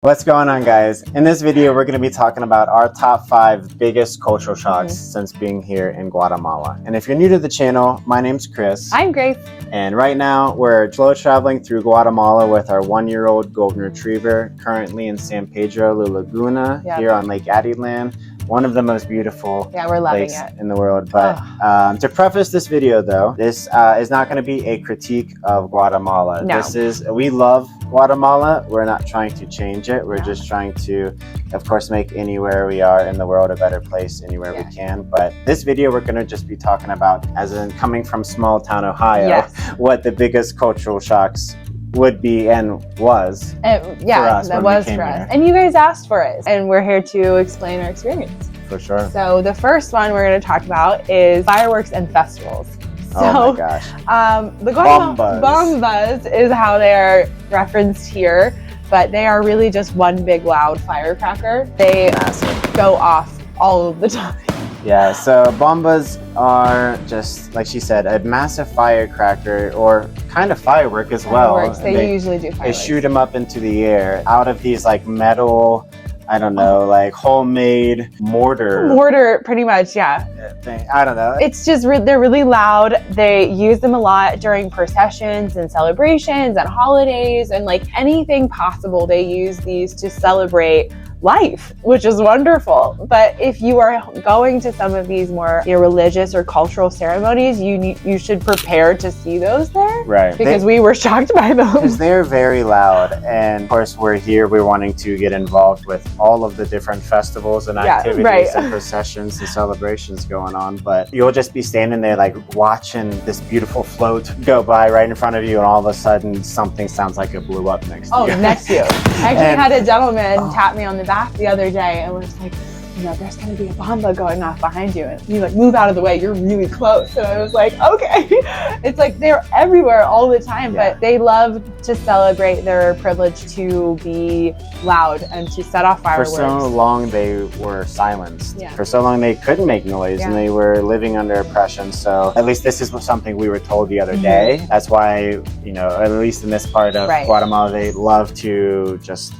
What's going on, guys? In this video, we're going to be talking about our top 5 biggest cultural shocks since being here in Guatemala. And if you're new to the channel, my name's Chris. I'm Grace. And right now, we're slow traveling through Guatemala with our 1-year-old golden retriever, currently in San Pedro, La Laguna, here on Lake Adeland. One of the most beautiful lakes in the world. But to preface this video, though, this is not going to be a critique of Guatemala. No. We love Guatemala. We're not trying to change it. We're just trying to, of course, make anywhere we are in the world a better place anywhere we can. But this video, we're going to just be talking about, as in coming from small town Ohio, what the biggest cultural shocks would be and was for us. And you guys asked for it, and we're here to explain our experience. For sure. So the first one we're going to talk about is fireworks and festivals. So, oh my gosh. The Bombas is how they are referenced here, but they are really just one big loud firecracker. They go off all of the time. Yeah, so bombas are just, like she said, a massive firecracker, or kind of firework as well. They usually do fireworks. They shoot them up into the air out of these like metal, I don't know, like homemade mortar, pretty much, yeah. Thing. I don't know. It's just they're really loud. They use them a lot during processions and celebrations and holidays and like anything possible. They use these to celebrate life, which is wonderful. But if you are going to some of these more religious or cultural ceremonies, you should prepare to see those there, right? Because we were shocked by them. Because they're very loud, and of course we're wanting to get involved with all of the different festivals and activities and processions and celebrations going on. But you'll just be standing there like watching this beautiful float go by right in front of you, and all of a sudden something sounds like it blew up next to you. Next to you. I actually had a gentleman tap me on the back the other day and was like, you know, there's going to be a bomba going off behind you, and you like move out of the way, you're really close. And I was like, okay. It's like they're everywhere all the time, but they love to celebrate their privilege to be loud and to set off fireworks. For so long they were silenced. For so long they couldn't make noise, and they were living under oppression. So at least this is something we were told the other day. That's why, you know, at least in this part of Guatemala, they love to just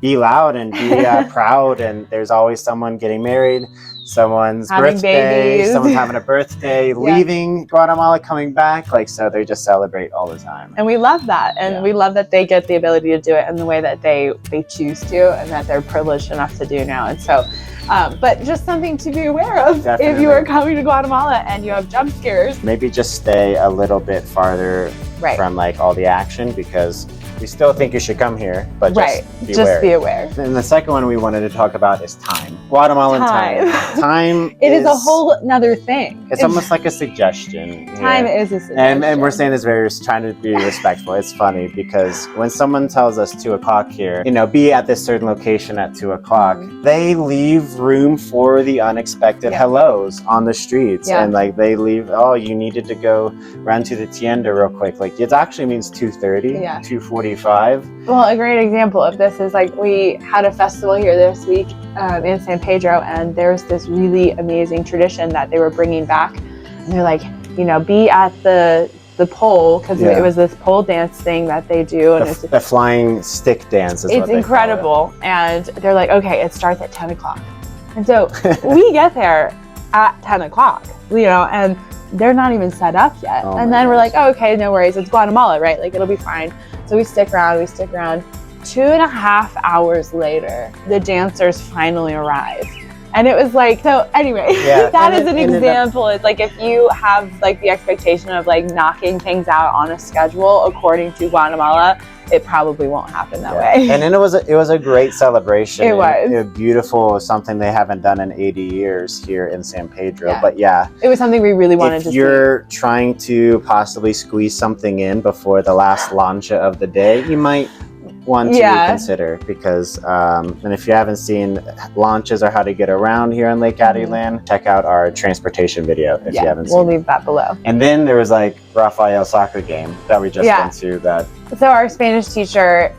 be loud and be proud, and there's always someone getting married, someone's birthday, someone having a birthday, leaving Guatemala, coming back, like, so they just celebrate all the time. And we love that, and we love that they get the ability to do it in the way that they choose to, and that they're privileged enough to do now. And so but just something to be aware of if you are coming to Guatemala and you have jump scares. Maybe just stay a little bit farther from like all the action, because we still think you should come here, but just be aware. And the second one we wanted to talk about is time. Guatemalan time. Time is a whole nother thing. It's almost like a suggestion. Time is a suggestion. And we're saying this trying to be respectful. It's funny because when someone tells us 2 o'clock here, you know, be at this certain location at 2 o'clock, they leave room for the unexpected hellos on the streets. And like they leave, oh, you needed to go run to the tienda real quick. Like it actually means 2:30, 2:45. Well, a great example of this is like we had a festival here this week in San Pedro, and there's this really amazing tradition that they were bringing back. And they're like, you know, be at the pole, because it was this pole dance thing that they do, and the flying stick dance is what they incredible call it. And they're like, okay, it starts at 10 o'clock. And so we get there at 10 o'clock, you know, and they're not even set up yet. And then we're like, oh, okay, no worries, it's Guatemala, right? Like it'll be fine. So we stick around. 2.5 hours later, the dancers finally arrive. And it was like, so anyway, that is an example. It's like if you have like the expectation of like knocking things out on a schedule according to Guatemala, it probably won't happen that way. And then it was a great celebration. It was. It was beautiful, something they haven't done in 80 years here in San Pedro. But it was something we really wanted to see. If you're trying to possibly squeeze something in before the last lancha of the day, you might want to consider, because and if you haven't seen launches or how to get around here on Lake Adeland, check out our transportation video if you haven't seen we'll leave that below. And then there was like Rafael's soccer game that we just went to. That so our Spanish teacher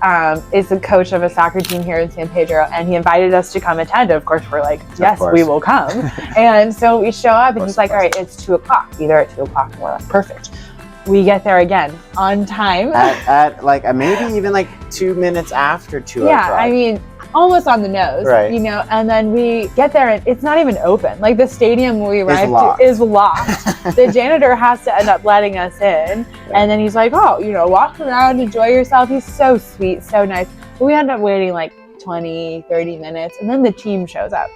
is the coach of a soccer team here in San Pedro, and he invited us to come attend. Of course we're like, yes, we will come. And so we show up, and he's like, all right, it's 2 o'clock, be there at 2 o'clock. And we're like, perfect. we get there again on time. At like maybe even like 2 minutes after 2 o'clock. Yeah, I mean, almost on the nose, right. you know, and then we get there and it's not even open. Like the stadium we arrived to is locked. The janitor has to end up letting us in. And then he's like, oh, you know, walk around, enjoy yourself. He's so sweet, so nice. But we end up waiting like 20, 30 minutes and then the team shows up.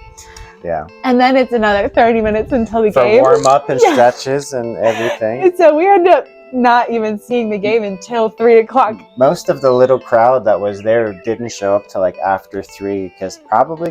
Yeah. And then it's another 30 minutes until the for game. warm up and stretches and everything. And so we end up not even seeing the game until 3 o'clock. Most of the little crowd that was there didn't show up till like after 3 because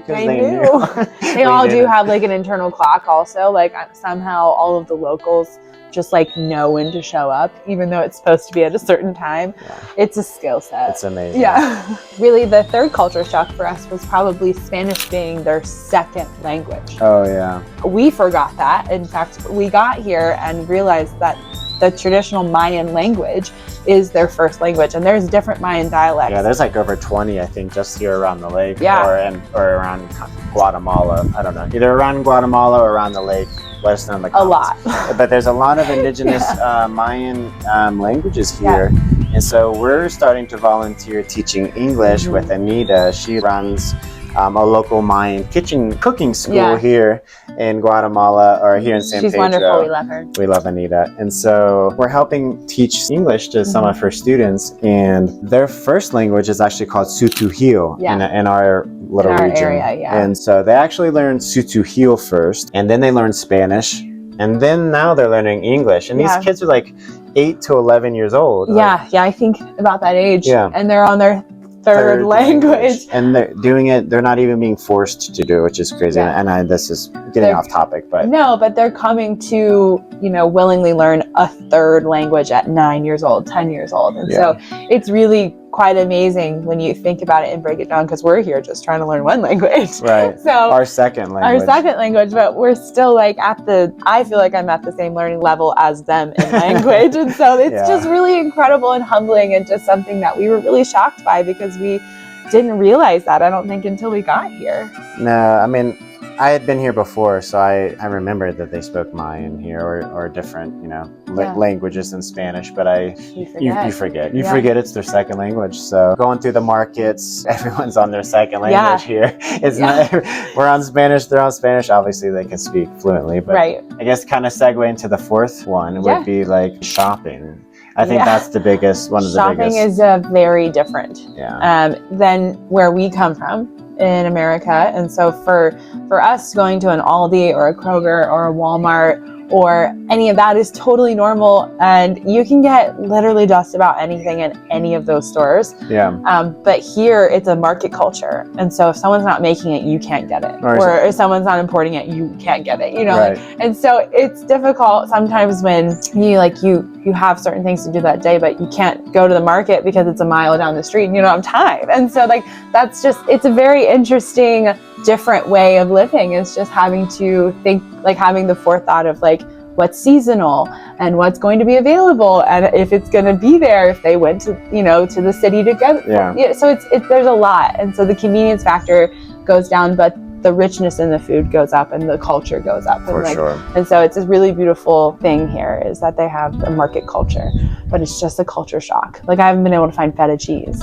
they knew. They all do have like an internal clock also. Like somehow all of the locals just like know when to show up, even though it's supposed to be at a certain time. Yeah. It's a skill set. It's amazing. Yeah. Really, the third culture shock for us was probably Spanish being their second language. Oh, yeah. We forgot that. In fact, we got here and realized that the traditional Mayan language is their first language, and there's different Mayan dialects. Yeah, there's like over 20, I think, just here around the lake, yeah. or around Guatemala. I don't know, either around Guatemala or around the lake. Let us know in the comments. A lot. But there's a lot of indigenous Mayan languages here. Yeah. And so we're starting to volunteer teaching English with Anita. She runs a local Mayan cooking school here in Guatemala, or here in San Pedro. She's wonderful. We love her. We love Anita. And so we're helping teach English to some of her students. And their first language is actually called Sutujil in our little region. Area, And so they actually learned Sutujil first, and then they learned Spanish. And then now they're learning English. And these kids are like 8 to 11 years old. Yeah, I think about that age. Yeah. And they're on their third language. And they're doing it, they're not even being forced to do it, which is crazy. Yeah. And this is getting off topic, but but they're coming to, willingly learn a third language at 9 years old, 10 years old. And so it's really quite amazing when you think about it and break it down, because we're here just trying to learn one language. Right. So our second language, but we're still like I feel like I'm at the same learning level as them in language. And so it's just really incredible and humbling, and just something that we were really shocked by, because we didn't realize that, I don't think, until we got here. No, I mean, I had been here before, so I remembered that they spoke Mayan here, or different, languages than Spanish, but you forget. You forget it's their second language. So going through the markets, everyone's on their second language here. It's not, we're on Spanish, they're on Spanish. Obviously they can speak fluently, but I guess kind of segue into the fourth one would be like shopping. I think that's the biggest, one of the biggest. Shopping is very different than where we come from in America. And so for us, going to an Aldi or a Kroger or a Walmart or any of that is totally normal, and you can get literally just about anything in any of those stores. But here it's a market culture, and so if someone's not making it, you can't get it, or if someone's not importing it, you can't get it, and so it's difficult sometimes when you have certain things to do that day, but you can't go to the market because it's a mile down the street and you don't have time. And so that's just, it's a very interesting, different way of living. It's just having to think, having the forethought of what's seasonal and what's going to be available, and if it's going to be there, if they went to to the city to get it. So it's there's a lot, and so the convenience factor goes down, but the richness in the food goes up and the culture goes up. And so it's a really beautiful thing here, is that they have a market culture, but it's just a culture shock. I haven't been able to find feta cheese,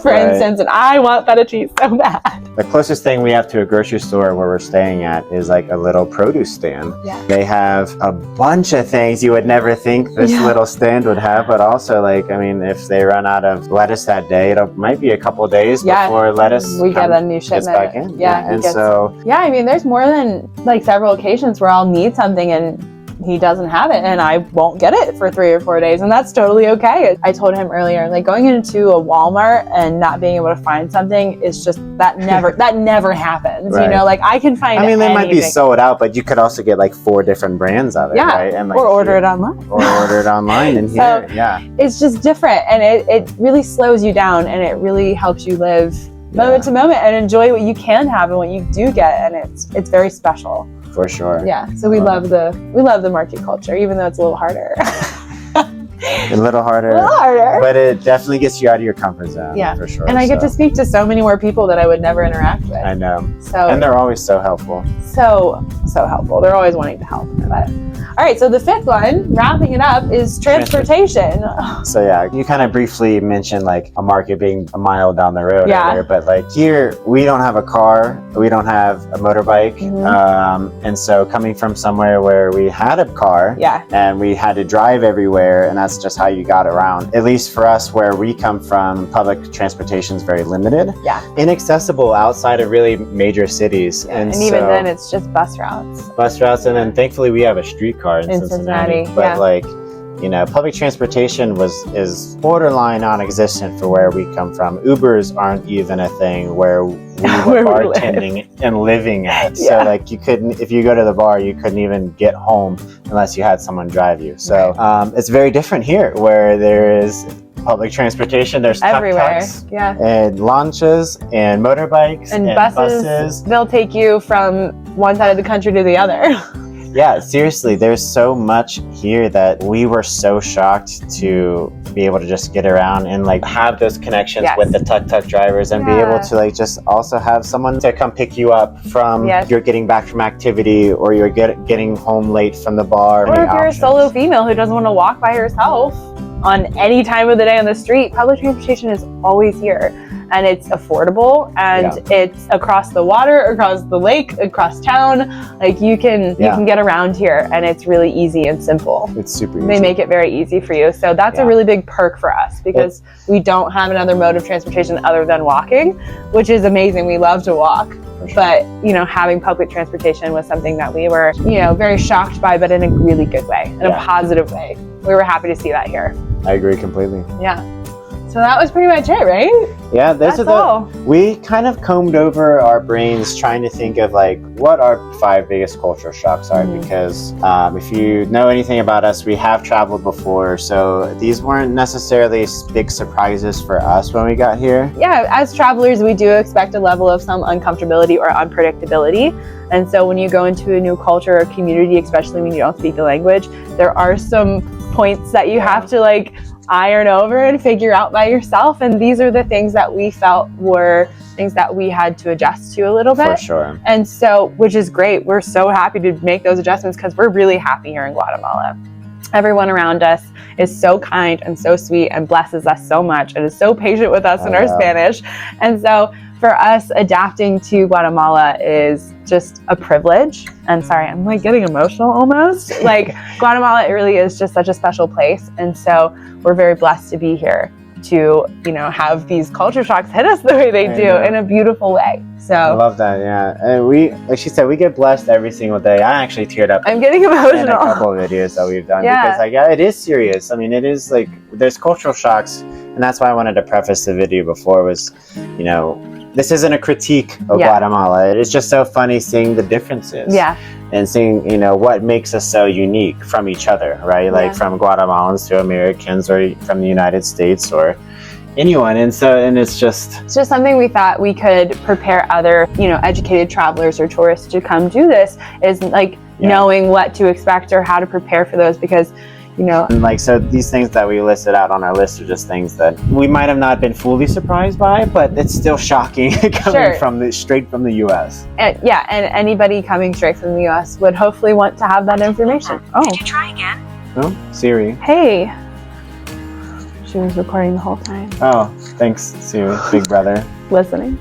for instance, and I want feta cheese so bad. The closest thing we have to a grocery store where we're staying at is a little produce stand. They have a bunch of things you would never think this little stand would have, but also if they run out of lettuce that day, it might be a couple days before lettuce get a new shipment back in. There's more than several occasions where I'll need something and he doesn't have it, and I won't get it for 3 or 4 days, and that's totally okay. I told him earlier, going into a Walmart and not being able to find something is just, that never happens. I can find they might be sold out, but you could also get 4 different brands of it, right? And or order it online. And so it's just different, and it really slows you down, and it really helps you live moment to moment and enjoy what you can have and what you do get, and it's very special. For sure. Yeah. So we love the market culture, even though it's a little harder. A little harder. But it definitely gets you out of your comfort zone. Yeah, for sure. And I get to speak to so many more people that I would never interact with. I know. And they're always so helpful. So helpful. They're always wanting to help. All right, so the fifth one, wrapping it up, is transportation. So yeah, you kind of briefly mentioned like a market being a mile down the road earlier, but like here, we don't have a car, we don't have a motorbike. And so coming from somewhere where we had a car and we had to drive everywhere, and that's just how you got around. At least for us, where we come from, public transportation is very limited. Inaccessible outside of really major cities. And even then, it's just bus routes. And then thankfully we have a streetcar in Cincinnati. But like, you know, public transportation is borderline non-existent for where we come from. Ubers aren't even a thing where we were bartending and living at. So like, you couldn't, if you go to the bar, you couldn't even get home unless you had someone drive you. So it's very different here, where there is public transportation. There's tuk-tuks and lanchas and motorbikes and buses. They'll take you from one side of the country to the other. Yeah, seriously, there's so much here that we were so shocked to be able to just get around and like have those connections with the tuk-tuk drivers and be able to like just also have someone to come pick you up from you're getting back from activity, or you're getting home late from the bar. Or if you're a solo female who doesn't want to walk by herself on any time of the day on the street, public transportation is always here. And it's affordable, and it's across the water, across the lake, across town. Like you can get around here, and it's really easy and simple. It's super easy. They make it very easy for you. So that's a really big perk for us, because we don't have another mode of transportation other than walking, which is amazing. We love to walk. Sure. But, you know, having public transportation was something that we were, you know, very shocked by, but in a really good way, in a positive way. We were happy to see that here. I agree completely. Yeah. So that was pretty much it, right? Yeah, that's all. We kind of combed over our brains trying to think of like what our 5 biggest cultural shocks are, because if you know anything about us, we have traveled before, so these weren't necessarily big surprises for us when we got here. Yeah, as travelers, we do expect a level of some uncomfortability or unpredictability. And so when you go into a new culture or community, especially when you don't speak the language, there are some points that you have to like iron over and figure out by yourself. And these are the things that we felt were things that we had to adjust to a little bit. For sure. And so, which is great. We're so happy to make those adjustments because we're really happy here in Guatemala. Everyone around us is so kind and so sweet and blesses us so much and is so patient with us in our Spanish. And so for us, adapting to Guatemala is just a privilege. And sorry, I'm like getting emotional almost. Like Guatemala, it really is just such a special place. And so we're very blessed to be here to, you know, have these culture shocks hit us the way they do in a beautiful way. So I love that, yeah. And we, like she said, we get blessed every single day. I actually teared up. I'm getting emotional. In a couple of videos that we've done because like, it is serious. I mean, it is like, there's cultural shocks, and that's why I wanted to preface the video before was, you know, this isn't a critique of Guatemala. It is just so funny seeing the differences. Yeah. And seeing, you know, what makes us so unique from each other, right? Like from Guatemalans to Americans, or from the United States, or anyone. And so, and it's just something we thought we could prepare other, you know, educated travelers or tourists to come do this, is like knowing what to expect or how to prepare for those, because, you know, and like, so these things that we listed out on our list are just things that we might have not been fully surprised by, but it's still shocking coming from straight from the US. And and anybody coming straight from the US would hopefully want to have that information. Did you try again? Oh, Siri. Hey. She was recording the whole time. Oh, thanks, Siri, big brother. Listening.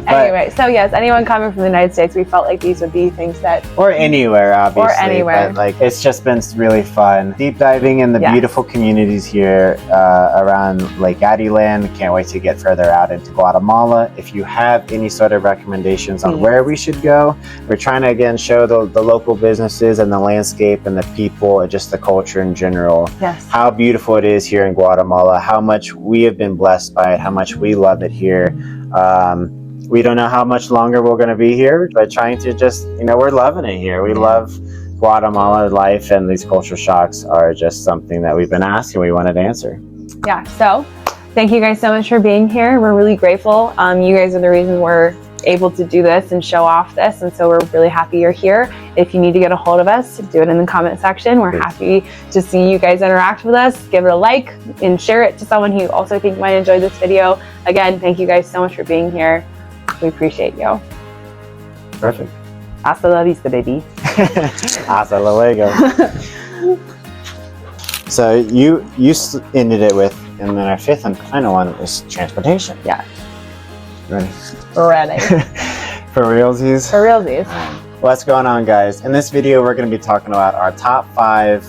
Anyway, so yes, anyone coming from the United States, we felt like these would be things that... Or anywhere, obviously. Or anywhere. But like, it's just been really fun. Deep diving in the beautiful communities here around Lake Adeland. Can't wait to get further out into Guatemala. If you have any sort of recommendations on where we should go, we're trying to, again, show the local businesses and the landscape and the people and just the culture in general. Yes. How beautiful it is here in Guatemala, how much we have been blessed by it, how much we love it here. We don't know how much longer we're going to be here, but trying to just, you know, we're loving it here. We love Guatemala life, and these culture shocks are just something that we've been asking. We wanted to answer. Yeah. So thank you guys so much for being here. We're really grateful. You guys are the reason we're able to do this and show off this. And so we're really happy you're here. If you need to get a hold of us, do it in the comment section. We're happy to see you guys interact with us. Give it a like and share it to someone who you also think might enjoy this video. Again, thank you guys so much for being here. We appreciate you. Perfect. Hasta la vista, baby. Hasta luego. So you ended it with, and then our fifth and final one is transportation. Yeah. Ready? Ready. For realsies? For realsies. What's going on, guys? In this video, we're going to be talking about our top 5